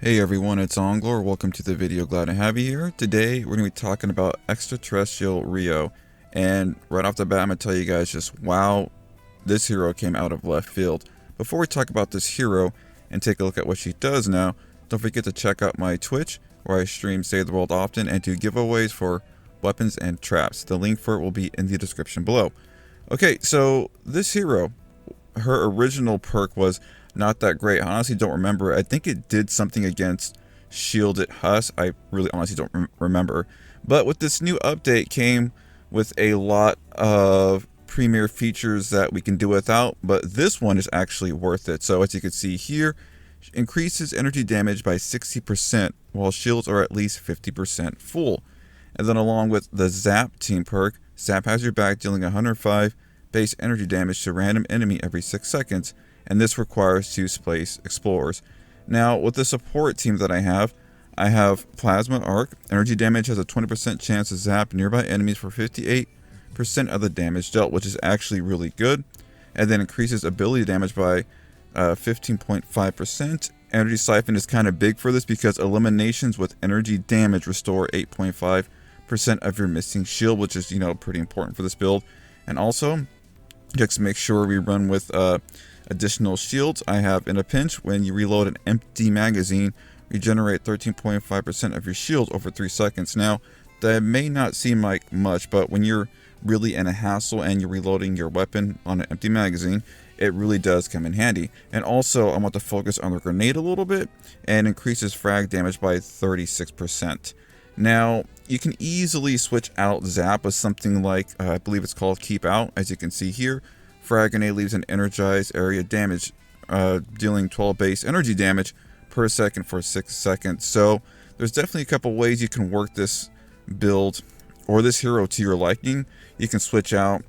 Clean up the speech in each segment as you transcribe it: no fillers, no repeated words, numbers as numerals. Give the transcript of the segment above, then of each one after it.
Hey everyone, it's Onglor. Welcome to the video. Glad to have you here. Today we're going to be talking about Extraterrestrial Rio. And right off the bat, I'm going to tell you guys just wow, this hero came out of left field. Before we talk about this hero and take a look at what she does now, don't forget to check out my Twitch where I stream Save the World often and do giveaways for weapons and traps. The link for it will be in the description below. Okay, so this hero, her original perk was not that great. I honestly don't remember. I think it did something against shielded Husk. I really honestly don't remember. But with this new update came with a lot of premier features that we can do without, but this one is actually worth it. So as you can see here, increases energy damage by 60% while shields are at least 50% full. And then along with the z.a.p team perk, z.a.p has your back, dealing 105 base energy damage to random enemy every 6 seconds. And this requires 2 space explorers. Now, with the support team that I have Plasma Arc. Energy damage has a 20% chance to zap nearby enemies for 58% of the damage dealt, which is actually really good. And then increases ability damage by 15.5%. Energy Siphon is kind of big for this because eliminations with energy damage restore 8.5% of your missing shield, which is, pretty important for this build. And also, just make sure we run with additional shields. I have in a pinch, when you reload an empty magazine, regenerate 13.5% of your shield over 3 seconds. Now, that may not seem like much, but when you're really in a hassle and you're reloading your weapon on an empty magazine, it really does come in handy. And also, I want to focus on the grenade a little bit, and increases frag damage by 36%. Now, you can easily switch out z.a.p with something like, I believe it's called Keep Out, as you can see here. Frag grenade leaves an energized area damage, dealing 12 base energy damage per second for 6 seconds. So there's definitely a couple ways you can work this build or this hero to your liking. You can switch out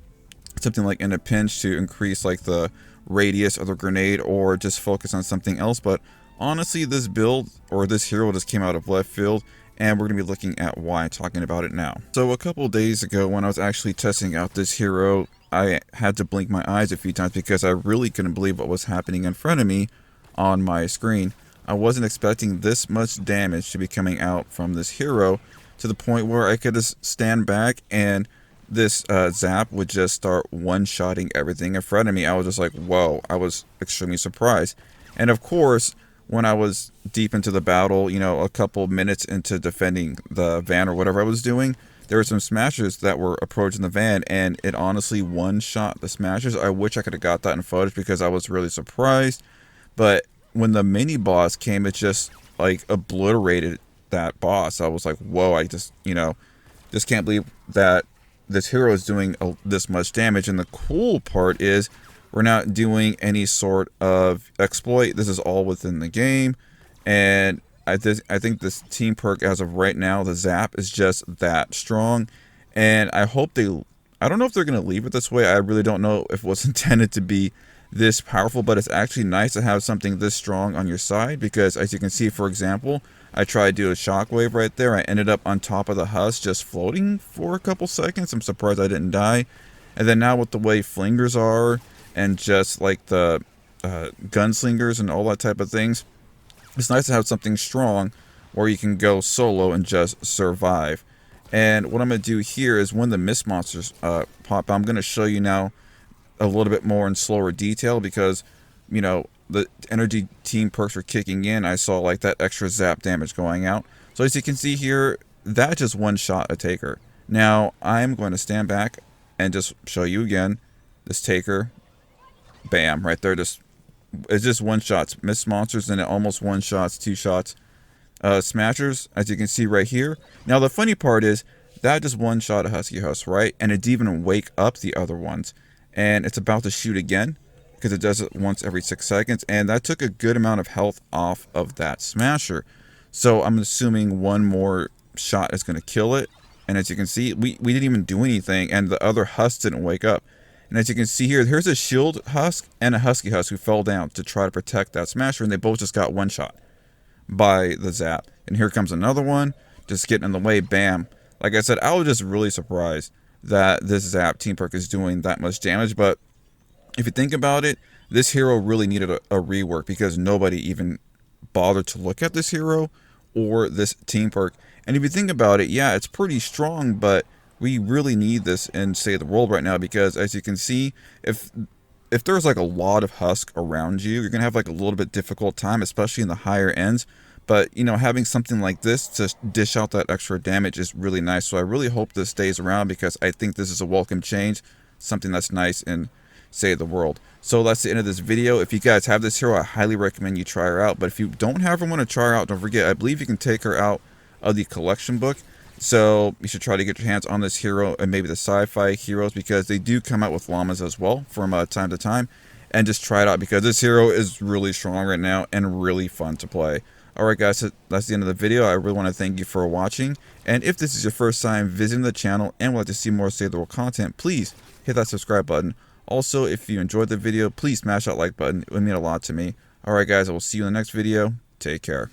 something like in a pinch to increase like the radius of the grenade, or just focus on something else. But honestly, this build or this hero just came out of left field, and we're going to be looking at why, talking about it now. So a couple days ago, when I was actually testing out this hero, I had to blink my eyes a few times because I really couldn't believe what was happening in front of me on my screen. I wasn't expecting this much damage to be coming out from this hero, to the point where I could just stand back and this z.a.p would just start one-shotting everything in front of me. I was just like, whoa, I was extremely surprised. And of course, when I was deep into the battle, a couple minutes into defending the van or whatever I was doing, there were some smashers that were approaching the van, and it honestly one-shot the smashers. I wish I could have got that in footage because I was really surprised. But when the mini boss came, it just like obliterated that boss. I was like, whoa, I just can't believe that this hero is doing this much damage. And the cool part is we're not doing any sort of exploit. This is all within the game. And I think this team perk, as of right now, the z.a.p is just that strong. And I hope I don't know if they're going to leave it this way. I really don't know if it was intended to be this powerful, but it's actually nice to have something this strong on your side, because as you can see, for example, I tried to do a shockwave right there. I ended up on top of the Husk just floating for a couple seconds. I'm surprised I didn't die. And then now with the way flingers are, and just like the gunslingers and all that type of things, it's nice to have something strong where you can go solo and just survive. And what I'm going to do here is, when the mist monsters pop, I'm going to show you now a little bit more in slower detail, because the energy team perks are kicking in. I saw like that extra z.a.p damage going out. So as you can see here, that just one shot a taker. Now I'm going to stand back and just show you again this taker. Bam, right there. It's just one shots mist monsters, and it almost one shots 2 shots smashers, as you can see right here. Now the funny part is that just one shot a Husky Husk, right? And it didn't even wake up the other ones. And it's about to shoot again, because it does it once every 6 seconds, and that took a good amount of health off of that smasher. So I'm assuming one more shot is going to kill it. And as you can see, we didn't even do anything, and the other Husk didn't wake up. And as you can see here, here's a shield Husk and a Husky Husk who fell down to try to protect that smasher, and they both just got one shot by the z.a.p. And here comes another one, just getting in the way. Bam. Like I said, I was just really surprised that this z.a.p team perk is doing that much damage. But if you think about it, this hero really needed a rework, because nobody even bother to look at this hero or this team perk. And if you think about it, yeah, it's pretty strong, but we really need this in Save the World right now, because as you can see, if there's like a lot of husk around you, you're gonna have like a little bit difficult time, especially in the higher ends. But you know, having something like this to dish out that extra damage is really nice. So I really hope this stays around, because I think this is a welcome change, something that's nice in Save the World. So that's the end of this video. If you guys have this hero, I highly recommend you try her out. But if you don't have her, want to try her out, don't forget, I believe you can take her out of the collection book. So you should try to get your hands on this hero and maybe the sci-fi heroes, because they do come out with llamas as well from time to time. And just try it out, because this hero is really strong right now and really fun to play. Alright guys, so that's the end of the video. I really want to thank you for watching. And if this is your first time visiting the channel and would like to see more Save the World content, please hit that subscribe button. Also, if you enjoyed the video, please smash that like button. It would mean a lot to me. Alright guys, I will see you in the next video. Take care.